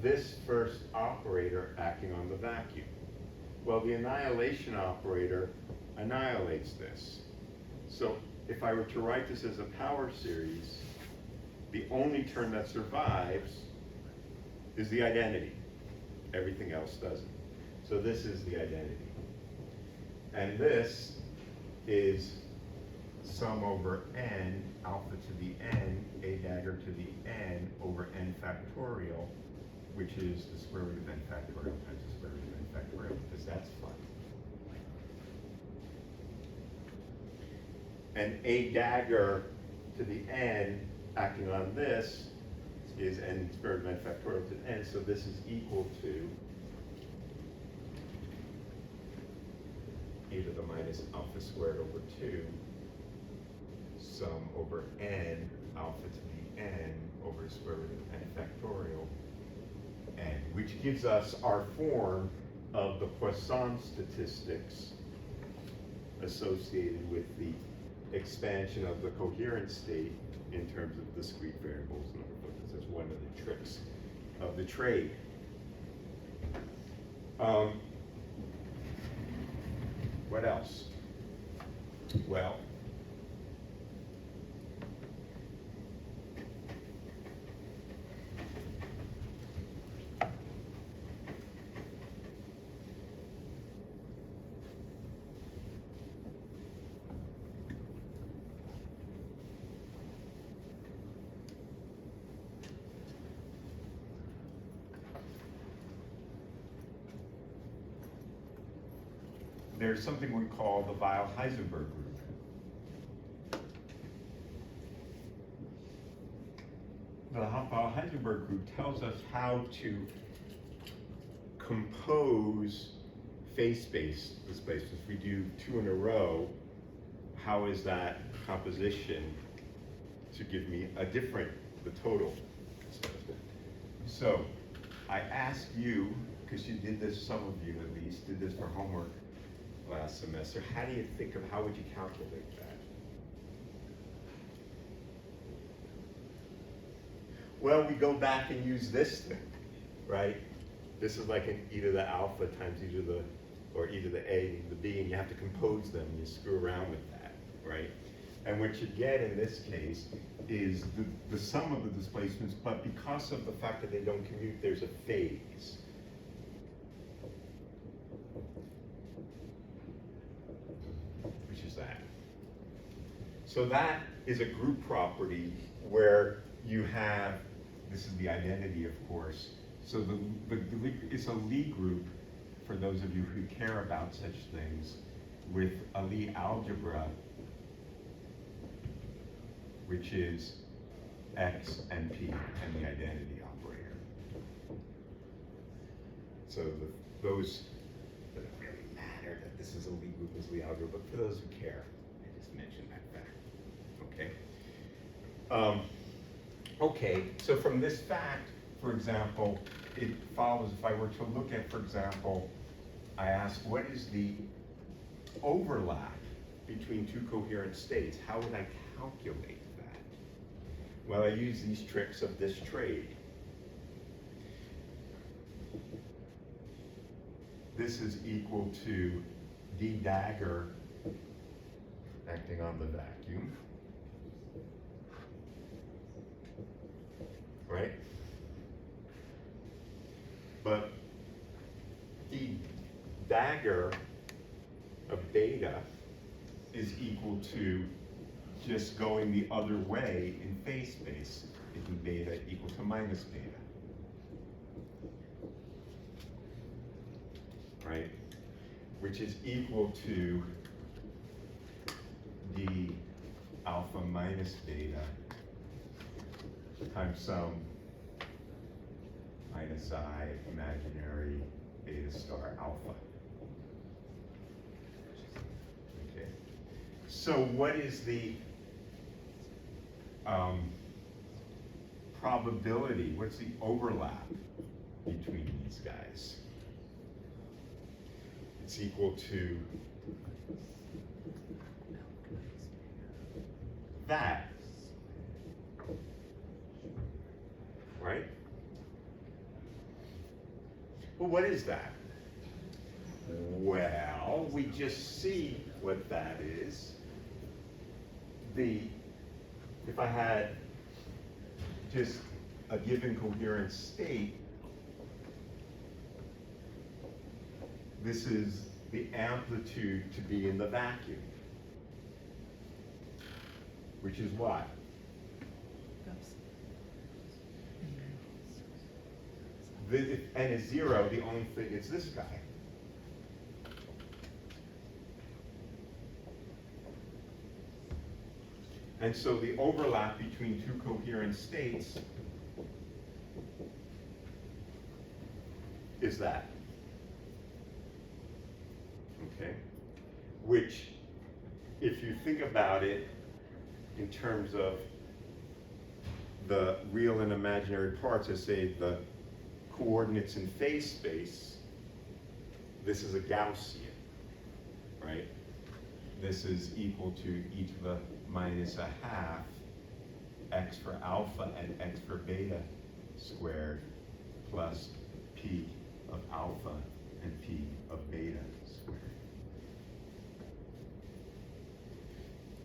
this first operator acting on the vacuum? Well, the annihilation operator annihilates this. So if I were to write this as a power series, the only term that survives is the identity. Everything else doesn't. So this is the identity. And this is sum over n, alpha to the n, A dagger to the n over n factorial, which is the square root of n factorial times the square root of n factorial, because that's fun. And A dagger to the n acting on this is n square root of n factorial to n, so this is equal to e to the minus alpha squared over 2 sum over n alpha to the n over the square root of n factorial n, which gives us our form of the Poisson statistics associated with the expansion of the coherent state in terms of discrete variables. This is one of the tricks of the trade. What else? Well, there's something we call the Weil-Heisenberg group. The Weil-Heisenberg group tells us how to compose phase-space displacements. If we do two in a row, how is that composition to give me a different, the total displacement? So I asked you, because you did this, some of you at least, did this for homework last semester, how do you think of, how would you calculate that? Well, we go back and use this thing, right? This is like an e to the alpha times e to the, or e to the a, e to the b, and you have to compose them, and you screw around with that, right? And what you get in this case is the sum of the displacements, but because of the fact that they don't commute, there's a phase. Which is that. So that is a group property where you have, this is the identity, of course. So it's a Lie group, for those of you who care about such things, with a Lie algebra, which is X and P and the identity operator. So those, it doesn't really matter that this is a Lie group, this is Lie algebra, but for those who care, I just mentioned that fact, okay? Okay, so from this fact, for example, it follows, if I were to look at, for example, I ask, what is the overlap between two coherent states? How would I calculate that? Well, I use these tricks of this trade. This is equal to d dagger acting on the vacuum, right? But the dagger of beta is equal to just going the other way in phase space, making beta equal to minus beta. Right? Which is equal to d alpha minus beta times some minus I imaginary beta star alpha. Okay. So what is the probability? What's the overlap between these guys? It's equal to that, right? Well, what is that? Well, we just see what that is. If I had just a given coherent state, this is the amplitude to be in the vacuum, which is what? If n is 0, the only thing is this guy. And so the overlap between two coherent states is that. Okay? Which, if you think about it in terms of the real and imaginary parts, I say the coordinates in phase space, this is a Gaussian, right? This is equal to e to the minus a half x for alpha and x for beta squared plus p of alpha and p of beta squared.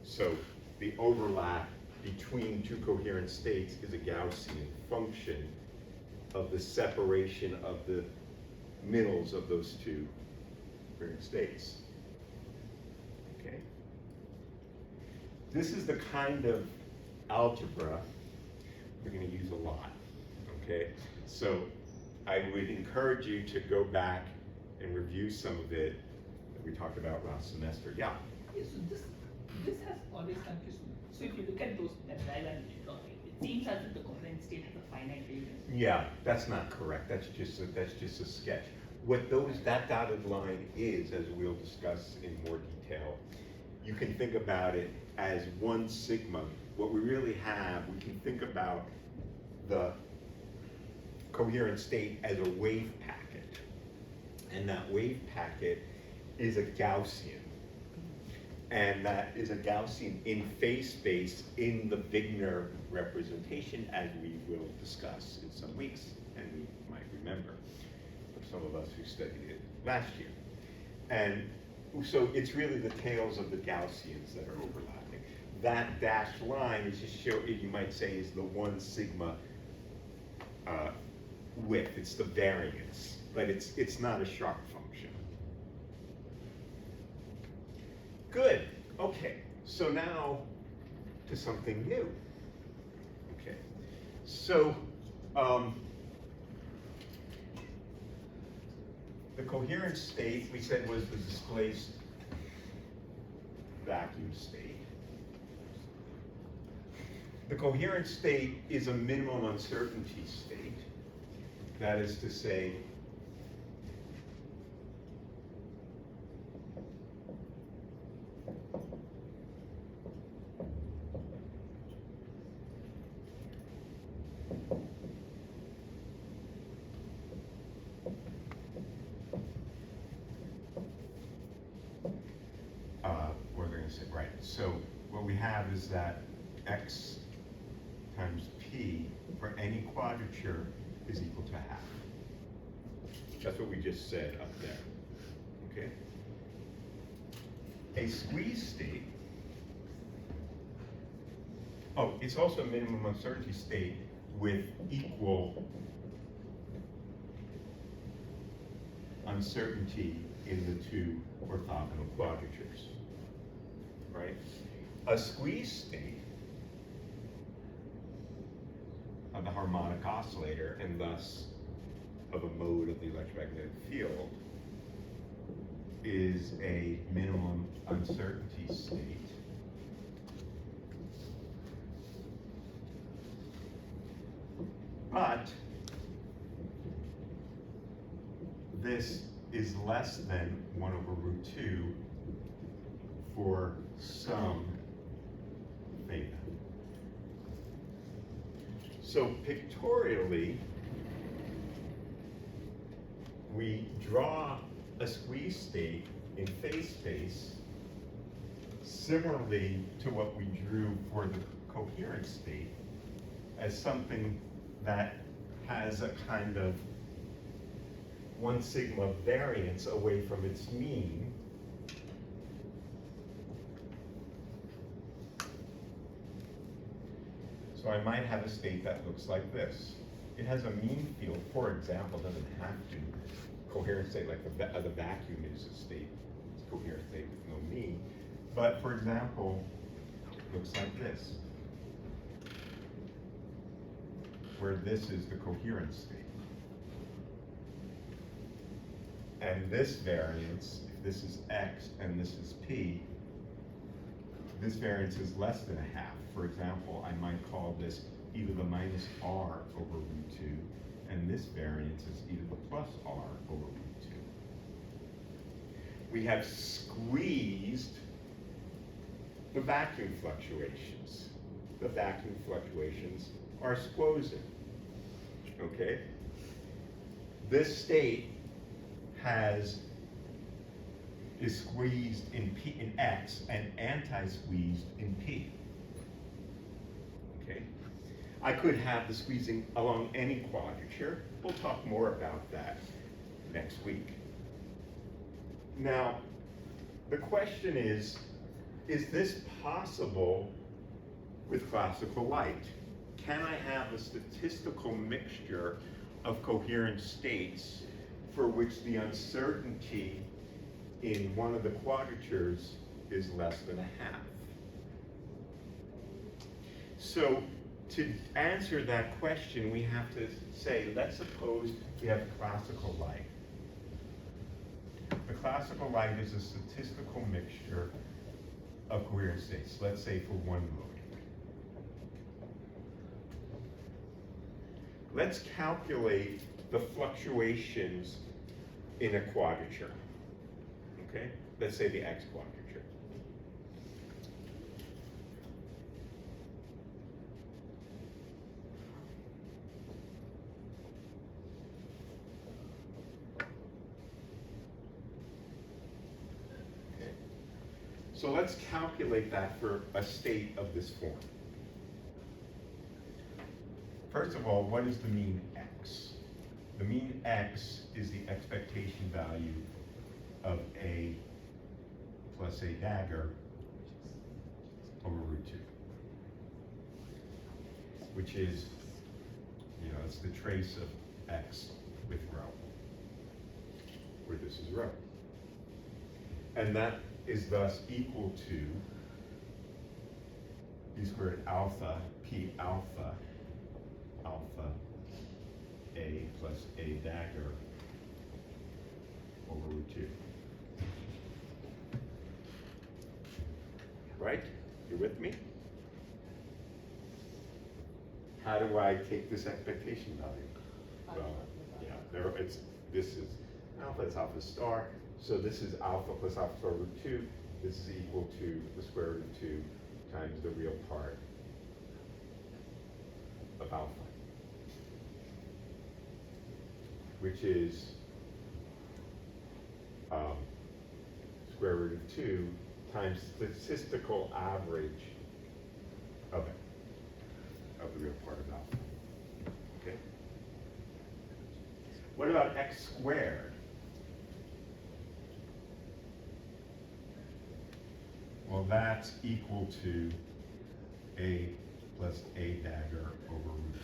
So the overlap between two coherent states is a Gaussian function of the separation of the middles of those two coherent states. Okay? This is the kind of algebra we're going to use a lot. Okay? So I would encourage you to go back and review some of it. we talked about last semester, yeah. Yes, so this has always confused me. So if you look at that diagram that you draw, it seems as if the coherent state has a finite radius. Yeah, that's not correct. That's just a sketch. What that dotted line is, as we'll discuss in more detail, you can think about it as 1 sigma. What we really have, we can think about the coherent state as a wave packet. And that wave packet is a Gaussian. And that is a Gaussian in phase space in the Wigner representation, as we will discuss in some weeks, and we might remember, for some of us who studied it last year. And so it's really the tails of the Gaussians that are overlapping. That dashed line is just you might say, is the 1 sigma width. It's the variance, but it's not a sharp function. Good. Okay. So now to something new. Okay. So the coherent state we said was the displaced vacuum state. The coherent state is a minimum uncertainty state. That is to say, what are we going to say? Right. So what we have is that x times p for any quadrature is equal to half. That's what we just said up there. Okay? A squeeze state, oh, it's also a minimum uncertainty state with equal uncertainty in the 2 orthogonal quadratures. Right? A squeeze state of the harmonic oscillator, and thus of a mode of the electromagnetic field, is a minimum uncertainty state but this is less than 1 over root 2 for some theta. So pictorially, we draw a squeeze state in phase space similarly to what we drew for the coherent state, as something that has a kind of 1 sigma variance away from its mean. So I might have a state that looks like this. It has a mean field, for example, doesn't have to. Coherent state like the vacuum is a state, it's a coherent state with no mean. But for example, it looks like this, where this is the coherent state. And this variance, if this is x and this is p, this variance is less than a half. For example, I might call this e to the minus r over root 2, and this variance is e to the plus r over root 2. We have squeezed the vacuum fluctuations. The vacuum fluctuations are squozen, okay? This state is squeezed in P in X and anti-squeezed in P. Okay? I could have the squeezing along any quadrature. We'll talk more about that next week. Now, the question is this possible with classical light? Can I have a statistical mixture of coherent states for which the uncertainty in one of the quadratures is less than a half? So to answer that question, we have to say, let's suppose we have classical light. The classical light is a statistical mixture of coherent states, let's say for one mode. Let's calculate the fluctuations in a quadrature, okay? Let's say the X quadrature. Okay. So let's calculate that for a state of this form. First of all, what is the mean X? The mean X is the expectation value of A plus A dagger over root 2, which is, it's the trace of X with rho, where this is rho. And that is thus equal to B squared alpha P alpha alpha A plus A dagger over root 2. Right? You with me? How do I take this expectation value? Well, this is alpha, it's alpha star. So this is alpha plus alpha star root 2. This is equal to the square root of 2 times the real part of alpha, which is square root of 2 times statistical average of the real part of alpha. Okay. What about X squared? Well, that's equal to A plus A dagger over root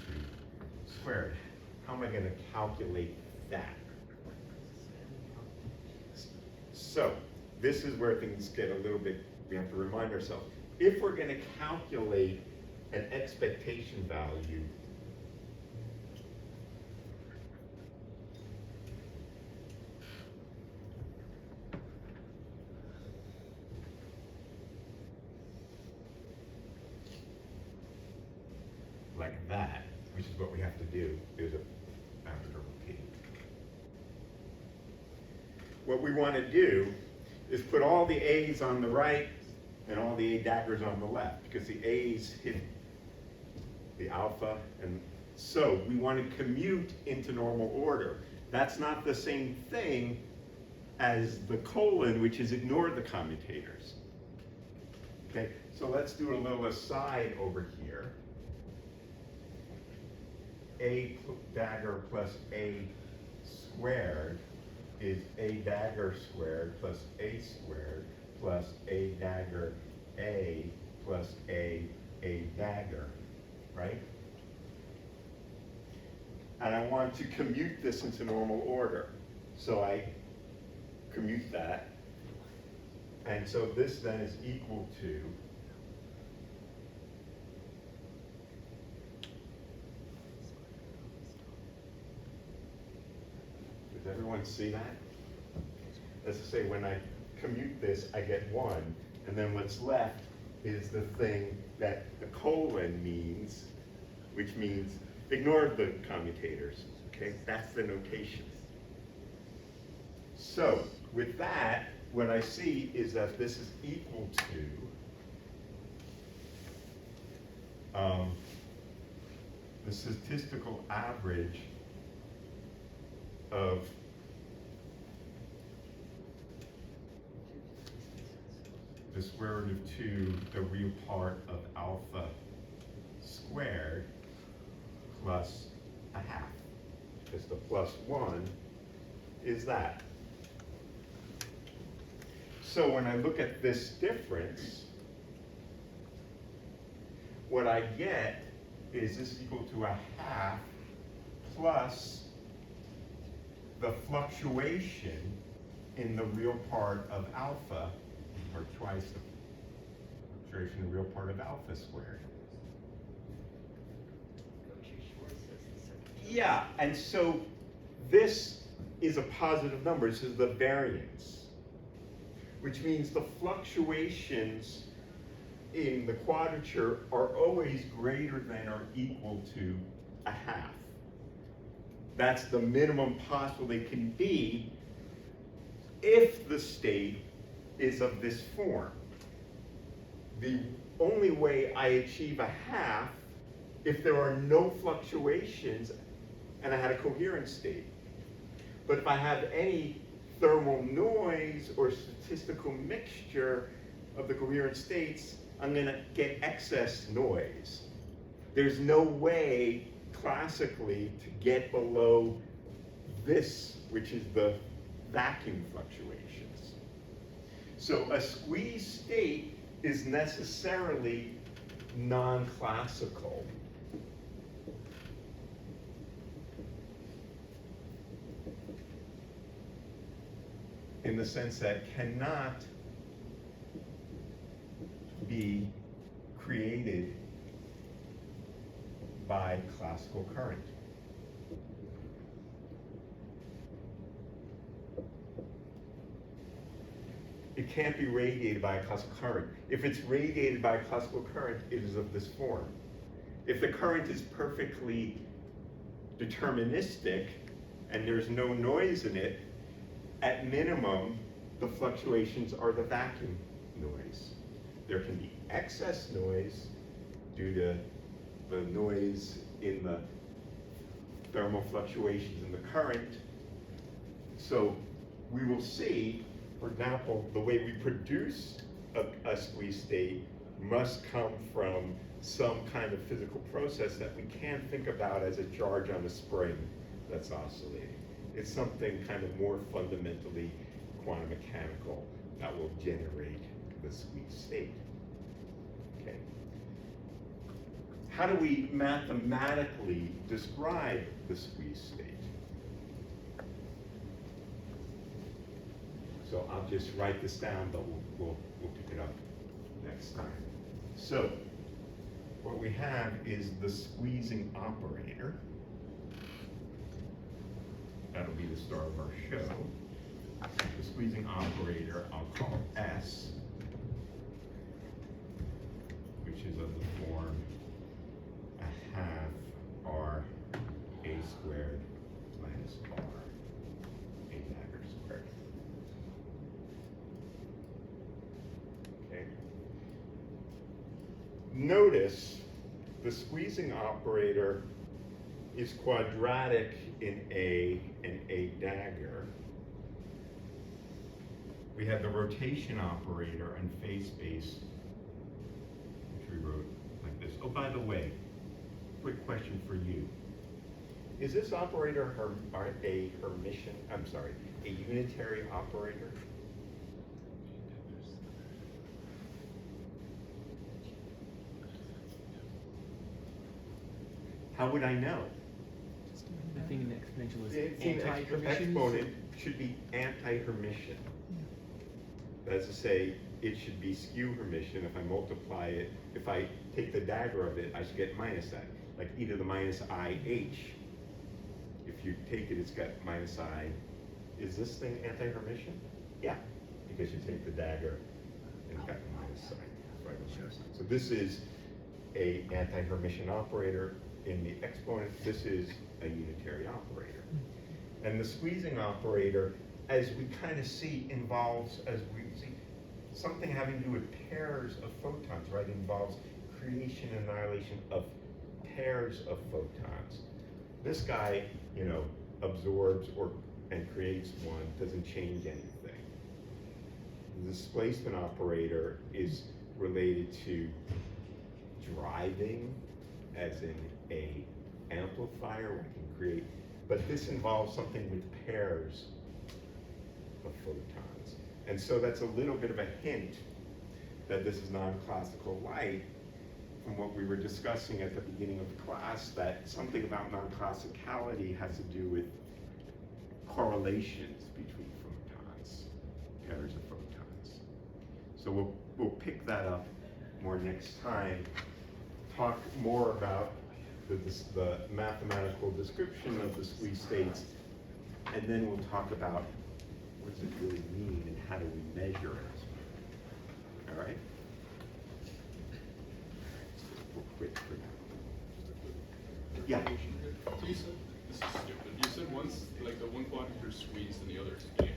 2 squared. How am I going to calculate that? So, this is where things get a little bit, we have to remind ourselves. If we're going to calculate an expectation value, like that, which is what we have to do, is after repeat. What we want to do is put all the A's on the right and all the A daggers on the left, because the A's hit the alpha, and so we want to commute into normal order. That's not the same thing as the colon, which is ignore the commutators. Okay, so let's do a little aside over here. A dagger plus A squared is A dagger squared plus A squared plus A dagger A plus A dagger, right? And I want to commute this into normal order. So I commute that. And so this then is equal to does everyone see that? As I say, when I commute this, I get 1, and then what's left is the thing that the colon means, which means ignore the commutators, okay? That's the notation. So, with that, what I see is that this is equal to the statistical average of the square root of 2, the real part of alpha squared, plus a half. Because the plus 1 is that. So when I look at this difference, what I get is this equal to a half plus the fluctuation in the real part of alpha, or twice the fluctuation in the real part of alpha squared. Yeah, and so this is a positive number. This is the variance. which means the fluctuations in the quadrature are always greater than or equal to a half. That's the minimum possible they can be if the state is of this form. The only way I achieve a half if there are no fluctuations and I had a coherent state. But if I have any thermal noise or statistical mixture of the coherent states, I'm going to get excess noise. There's no way classically to get below this, which is the vacuum fluctuations. So a squeeze state is necessarily non-classical. In the sense that cannot be created by classical current. It can't be radiated by a classical current. If it's radiated by a classical current, it is of this form. If the current is perfectly deterministic and there's no noise in it, at minimum, the fluctuations are the vacuum noise. There can be excess noise due to the noise in the thermal fluctuations in the current. So we will see, for example, the way we produce a squeeze state must come from some kind of physical process that we can't think about as a charge on a spring that's oscillating. It's something kind of more fundamentally quantum mechanical that will generate the squeeze state. Okay. How do we mathematically describe the squeeze state? So I'll just write this down, but we'll pick it up next time. So what we have is the squeezing operator. That'll be the star of our show. The squeezing operator I'll call S, which is of the form a half R A squared minus R A dagger squared. Okay. Notice the squeezing operator is quadratic in A and A dagger. We have the rotation operator and phase space, which we wrote like this. Oh, by the way, quick question for you. Is this operator a Hermitian, I'm sorry, a unitary operator? How would I know? The thing in the exponential is It's an anti-Hermitian. exponent should be anti-Hermitian. That's to say, it should be skew Hermitian. If I multiply it, if I take the dagger of it, I should get minus that. Like e to the minus IH. If you take it, it's got minus I. Is this thing anti-Hermitian? Yeah, because you take the dagger and it's got the minus sign. Right. So this is a anti-Hermitian operator in the exponent. This is a unitary operator. And the squeezing operator, as we kind of see, involves, as we see, something having to do with pairs of photons, right? It involves creation and annihilation of pairs of photons. This guy, you know, absorbs and creates one, doesn't change anything. The displacement operator is related to driving, as in a amplifier, we can create, but this involves something with pairs of photons. And so that's a little bit of a hint that this is non-classical light from what we were discussing at the beginning of the class, that something about non-classicality has to do with correlations between photons, pairs of photons. So we'll pick that up more next time, talk more about the mathematical description of the squeeze states, and then we'll talk about what does it really mean and how do we measure it? All right? We'll quit for now. Yeah. So you said, this is stupid, you said once, like the one quadrant is squeezed and the other is empty.